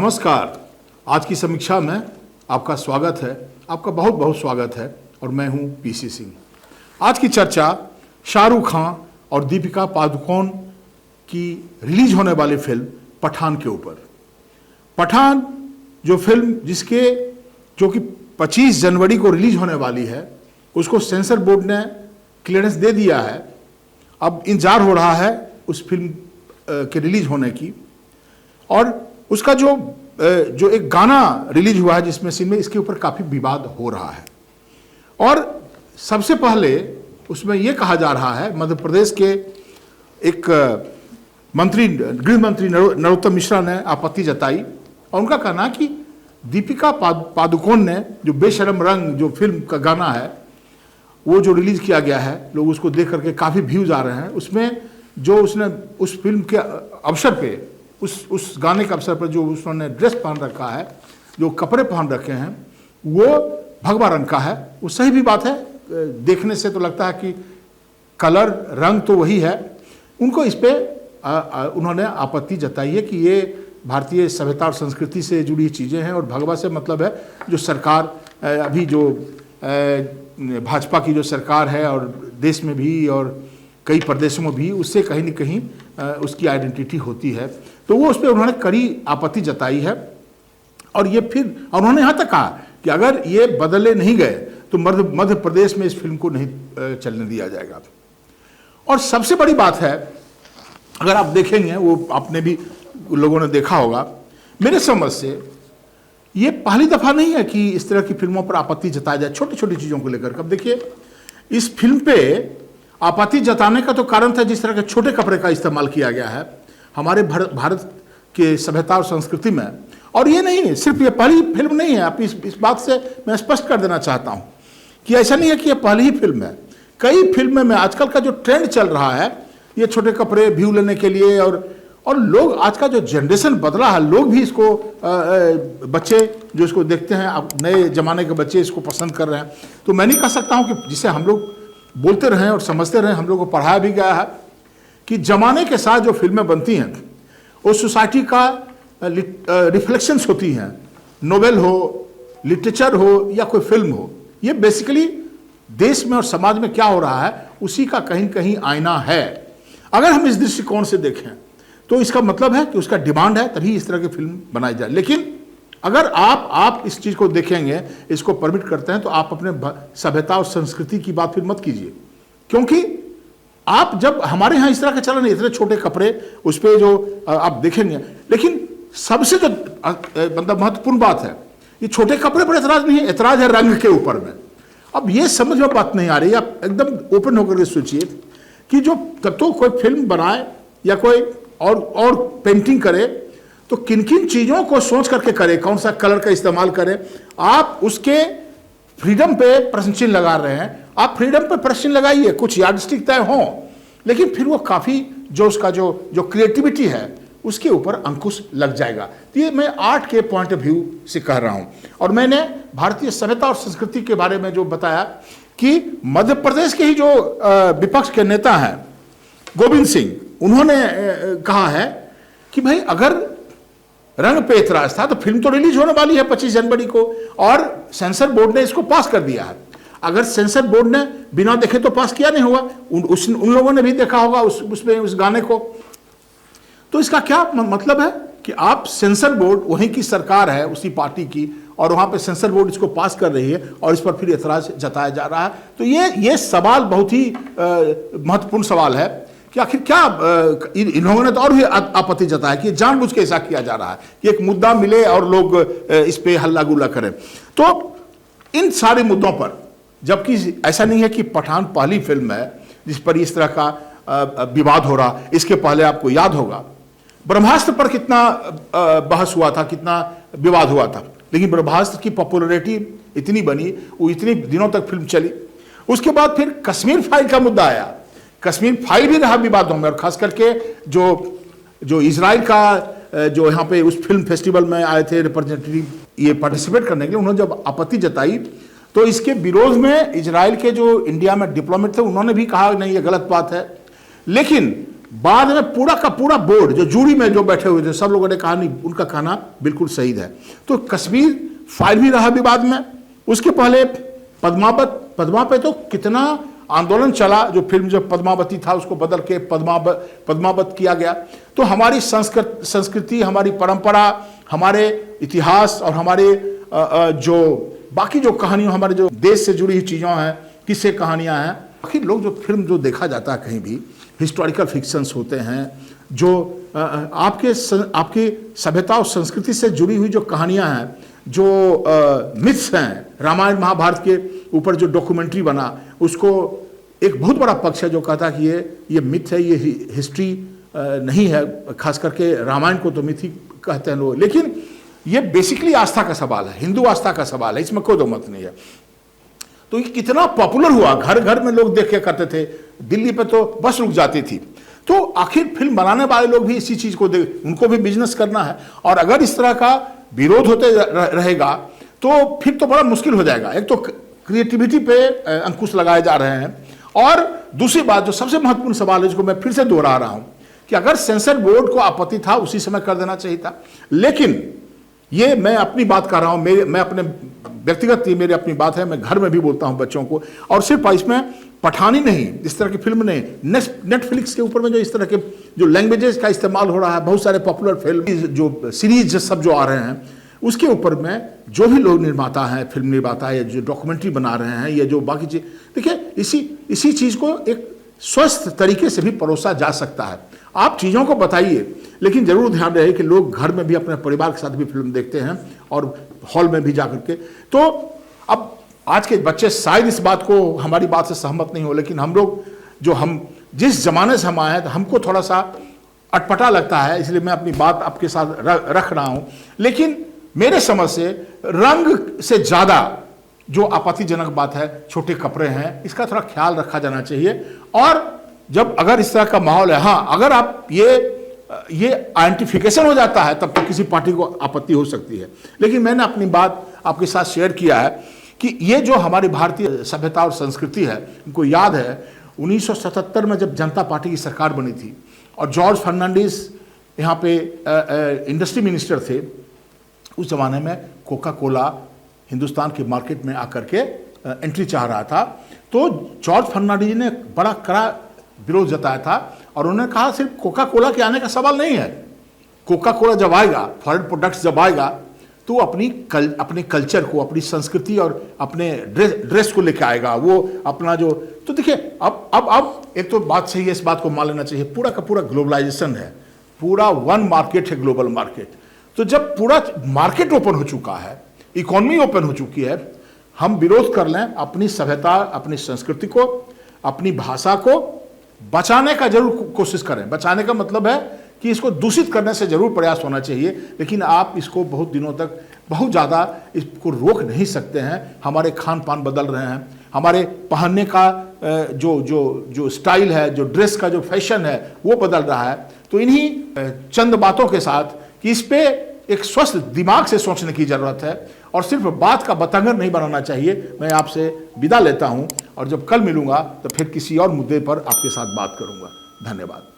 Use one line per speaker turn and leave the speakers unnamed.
नमस्कार। आज की समीक्षा में आपका स्वागत है, आपका बहुत बहुत स्वागत है और मैं हूं पीसी सिंह। आज की चर्चा शाहरुख खान और दीपिका पादुकोण की रिलीज होने वाली फिल्म पठान के ऊपर। पठान जो फिल्म जो कि 25 जनवरी को रिलीज होने वाली है, उसको सेंसर बोर्ड ने क्लियरेंस दे दिया है। अब इंतजार हो रहा है उस फिल्म के रिलीज होने की। और उसका जो एक गाना रिलीज हुआ है जिसमें सीन में, इसके ऊपर काफी विवाद हो रहा है। और सबसे पहले उसमें यह कहा जा रहा है, मध्य प्रदेश के एक गृह मंत्री नरोत्तम मिश्रा ने आपत्ति जताई और उनका कहना कि दीपिका पादुकोण ने जो बेशरम रंग जो फिल्म का गाना है वो जो रिलीज किया गया है, लोग उसको देख करके काफी व्यूज आ रहे हैं। उसमें जो उसने उस फिल्म के अवसर पे, उस गाने के अवसर पर जो उसने ड्रेस पहन रखा है, जो कपड़े पहन रखे हैं, वो भगवा रंग का है। वो सही भी बात है, देखने से तो लगता है कि कलर रंग तो वही है। उनको इस पे उन्होंने आपत्ति जताई है कि ये भारतीय सभ्यता और संस्कृति से जुड़ी चीज़ें हैं और भगवा से मतलब है जो सरकार अभी जो भाजपा की जो सरकार है और देश में भी और कई प्रदेशों में भी, उससे कहीं न कहीं उसकी आइडेंटिटी होती है। तो वो उस पर उन्होंने कड़ी आपत्ति जताई है। और ये फिर उन्होंने यहाँ तक कहा कि अगर ये बदले नहीं गए तो मध्य प्रदेश में इस फिल्म को नहीं चलने दिया जाएगा। और सबसे बड़ी बात है, अगर आप देखेंगे, वो आपने भी लोगों ने देखा होगा, मेरे समझ से ये पहली दफा नहीं है कि इस तरह की फिल्मों पर आपत्ति जताया जाए, छोटी छोटी चीजों को लेकर। अब देखिए, इस फिल्म पे आपत्ति जताने का तो कारण था जिस तरह के छोटे कपड़े का इस्तेमाल किया गया है हमारे भारत के सभ्यता और संस्कृति में। और ये नहीं, सिर्फ ये पहली फिल्म नहीं है। आप इस बात से मैं स्पष्ट कर देना चाहता हूं कि ऐसा नहीं है कि ये पहली ही फिल्म है। कई फिल्में में आजकल का जो ट्रेंड चल रहा है, ये छोटे कपड़े व्यू लेने के लिए, और लोग, आज का जो जनरेशन बदला है, लोग भी इसको बच्चे जो इसको देखते हैं, अब नए जमाने के बच्चे इसको पसंद कर रहे हैं। तो मैं नहीं कह सकता हूं कि जिसे हम लोग बोलते रहे और समझते रहे, हम लोग को पढ़ाया भी गया है कि जमाने के साथ जो फिल्में बनती हैं वो सोसाइटी का रिफ्लेक्शंस होती हैं। नोवेल हो, लिटरेचर हो या कोई फिल्म हो, ये बेसिकली देश में और समाज में क्या हो रहा है उसी का कहीं कहीं आईना है। अगर हम इस दृष्टिकोण से देखें तो इसका मतलब है कि उसका डिमांड है, तभी इस तरह की फिल्म बनाई जाए। लेकिन अगर आप इस चीज को देखेंगे, इसको परमिट करते हैं, तो आप अपने सभ्यता और संस्कृति की बात फिर मत कीजिए। क्योंकि आप जब हमारे यहाँ इस तरह का चलन है, इतने छोटे कपड़े, उस पर जो आप देखेंगे, लेकिन सबसे जो मतलब महत्वपूर्ण बात है, ये छोटे कपड़े पर एतराज नहीं है, एतराज है रंग के ऊपर में। अब ये समझ में बात नहीं आ रही। आप एकदम ओपन होकर के सोचिए कि जो तब तो कोई फिल्म बनाए या कोई और पेंटिंग करे तो किन किन चीजों को सोच करके करे, कौन सा कलर का इस्तेमाल करे। आप उसके फ्रीडम पे प्रश्न चिन्ह लगा रहे हैं। आप फ्रीडम पे प्रश्न लगाइए, कुछ यार्डस्टिक तय हो, लेकिन फिर वो काफी जो उसका जो क्रिएटिविटी है उसके ऊपर अंकुश लग जाएगा। तो ये मैं आर्ट के पॉइंट ऑफ व्यू से कह रहा हूं। और मैंने भारतीय सभ्यता और संस्कृति के बारे में जो बताया कि मध्य प्रदेश के ही जो विपक्ष के नेता हैं गोविंद सिंह, उन्होंने कहा है कि भाई अगर रंग पे एतराज था तो फिल्म तो रिलीज होने वाली है 25 जनवरी को और सेंसर बोर्ड ने इसको पास कर दिया है। अगर सेंसर बोर्ड ने बिना देखे तो पास किया नहीं होगा, उन लोगों ने भी देखा होगा उस गाने को। तो इसका क्या मतलब है कि आप सेंसर बोर्ड, वहीं की सरकार है उसी पार्टी की, और वहां पे सेंसर बोर्ड इसको पास कर रही है और इस पर फिर एतराज जताया जा रहा है। तो ये सवाल बहुत ही महत्वपूर्ण सवाल है कि आखिर क्या इन्होंने तो और भी आपत्ति जताया कि जानबूझ के ऐसा किया जा रहा है कि एक मुद्दा मिले और लोग इस पे हल्ला गुल्ला करें। तो इन सारे मुद्दों पर, जबकि ऐसा नहीं है कि पठान पहली फिल्म है जिस पर इस तरह का विवाद हो रहा। इसके पहले आपको याद होगा ब्रह्मास्त्र पर कितना बहस हुआ था, कितना विवाद हुआ था, लेकिन ब्रह्मास्त्र की पॉपुलैरिटी इतनी बनी, वो इतनी दिनों तक फिल्म चली। उसके बाद फिर कश्मीर फाइल का मुद्दा आया, कश्मीर फाइल भी रहा विवादों में। और खास करके जो इजराइल का जो यहाँ पे उस फिल्म फेस्टिवल में आए थे रिप्रेजेंटेटिव ये पार्टिसिपेट करने के लिए, उन्होंने जब आपत्ति जताई तो इसके विरोध में इजराइल के जो इंडिया में डिप्लोमेट थे उन्होंने भी कहा नहीं, ये गलत बात है। लेकिन बाद में पूरा का पूरा बोर्ड जो जूरी में जो बैठे हुए थे सब लोगों ने कहा नहीं, उनका कहना बिल्कुल सही है। तो कश्मीर फाइल भी रहा विवाद में। उसके पहले पद्मा पे तो कितना आंदोलन चला, जो फिल्म जो पद्मावती था उसको बदल के पद्मावत किया गया। तो हमारी संस्कृति, हमारी परंपरा, हमारे इतिहास और हमारे जो बाकी जो कहानियां, हमारे जो देश से जुड़ी हुई चीज़ों हैं, किस्से कहानियां हैं, आखिर लोग जो फिल्म जो देखा जाता है कहीं भी हिस्टोरिकल फिक्शंस होते हैं, जो आपके सभ्यता और संस्कृति से जुड़ी हुई जो कहानियां हैं, जो मिथ्स हैं, रामायण महाभारत के ऊपर जो डॉक्यूमेंट्री बना, उसको एक बहुत बड़ा पक्ष है जो कहता है कि ये मिथ है, ये हिस्ट्री नहीं है। खास करके रामायण को तो मिथ ही कहते हैं लोग, लेकिन ये बेसिकली आस्था का सवाल है, हिंदू आस्था का सवाल है, इसमें कोई दो मत नहीं है। तो ये कितना पॉपुलर हुआ, घर घर में लोग देखे करते थे, दिल्ली पे तो बस रुक जाती थी। तो आखिर फिल्म बनाने वाले लोग भी इसी चीज को उनको भी बिजनेस करना है, और अगर इस तरह का विरोध होते रहेगा तो फिर तो बड़ा मुश्किल हो जाएगा। एक तो क्रिएटिविटी पे अंकुश लगाए जा रहे हैं, और दूसरी बात जो सबसे महत्वपूर्ण सवाल है, जिसको मैं फिर से दोहरा रहा हूं, कि अगर सेंसर बोर्ड को आपत्ति था उसी समय कर देना चाहिए था। लेकिन ये मैं अपनी बात कर रहा हूं, मैं अपने व्यक्तिगत, मेरी अपनी बात है, मैं घर में भी बोलता हूं बच्चों को, और सिर्फ इसमें पठानी नहीं, इस तरह की फिल्म नहीं, नेटफ्लिक्स के ऊपर में जो इस तरह के जो लैंग्वेजेस का इस्तेमाल हो रहा है, बहुत सारे पॉपुलर फिल्म जो सीरीज सब जो आ रहे हैं, उसके ऊपर में जो भी लोग निर्माता हैं, फिल्म निर्माता है, जो डॉक्यूमेंट्री बना रहे हैं, या जो बाकी चीज, देखिए इसी चीज को एक स्वस्थ तरीके से भी परोसा जा सकता है। आप चीज़ों को बताइए, लेकिन जरूर ध्यान रहे कि लोग घर में भी अपने परिवार के साथ भी फिल्म देखते हैं, और हॉल में भी जाकर के। तो अब आज के बच्चे शायद इस बात को, हमारी बात से सहमत नहीं हो, लेकिन हम लोग हम जिस जमाने से हम आए हैं, तो हमको थोड़ा सा अटपटा लगता है, इसलिए मैं अपनी बात आपके साथ रख रहा हूं। लेकिन मेरे समझ से रंग से ज्यादा जो आपत्तिजनक बात है, छोटे कपड़े हैं, इसका थोड़ा ख्याल रखा जाना चाहिए। और जब अगर इस तरह का माहौल है, हाँ, अगर आप ये आइडेंटिफिकेशन हो जाता है, तब तो किसी पार्टी को आपत्ति हो सकती है। लेकिन मैंने अपनी बात आपके साथ शेयर किया है कि ये जो हमारी भारतीय सभ्यता और संस्कृति है, उनको याद है 1977 में जब जनता पार्टी की सरकार बनी थी, और जॉर्ज फर्नांडिस यहाँ पे इंडस्ट्री मिनिस्टर थे। उस जमाने में कोका कोला हिंदुस्तान के मार्केट में आकर के एंट्री चाह रहा था। तो जॉर्ज फर्नांडिस ने बड़ा कड़ा विरोध जताया था, और उन्होंने कहा सिर्फ कोका कोला के आने का सवाल नहीं है, कोका कोला जब आएगा, फॉरेन प्रोडक्ट्स जब आएगा, तो अपने कल्चर को, अपनी संस्कृति और अपने ड्रेस को लेकर आएगा, वो अपना जो। तो देखिए अब एक तो बात सही है, इस बात को मान लेना चाहिए, पूरा का पूरा ग्लोबलाइजेशन है, पूरा वन मार्केट है, ग्लोबल मार्केट। तो जब पूरा मार्केट ओपन हो चुका है, इकोनॉमी ओपन हो चुकी है, हम विरोध कर लें अपनी सभ्यता, अपनी संस्कृति को, अपनी भाषा को बचाने का जरूर कोशिश करें। बचाने का मतलब है कि इसको दूषित करने से जरूर प्रयास होना चाहिए, लेकिन आप इसको बहुत दिनों तक बहुत ज़्यादा इसको रोक नहीं सकते हैं। हमारे खान पान बदल रहे हैं, हमारे पहनने का जो स्टाइल है, जो ड्रेस का जो फैशन है, वो बदल रहा है। तो इन्हीं चंद बातों के साथ कि इस पे एक स्वस्थ दिमाग से सोचने की जरूरत है, और सिर्फ बात का बतंगर नहीं बनाना चाहिए। मैं आपसे विदा लेता हूं, और जब कल मिलूंगा तो फिर किसी और मुद्दे पर आपके साथ बात करूंगा। धन्यवाद।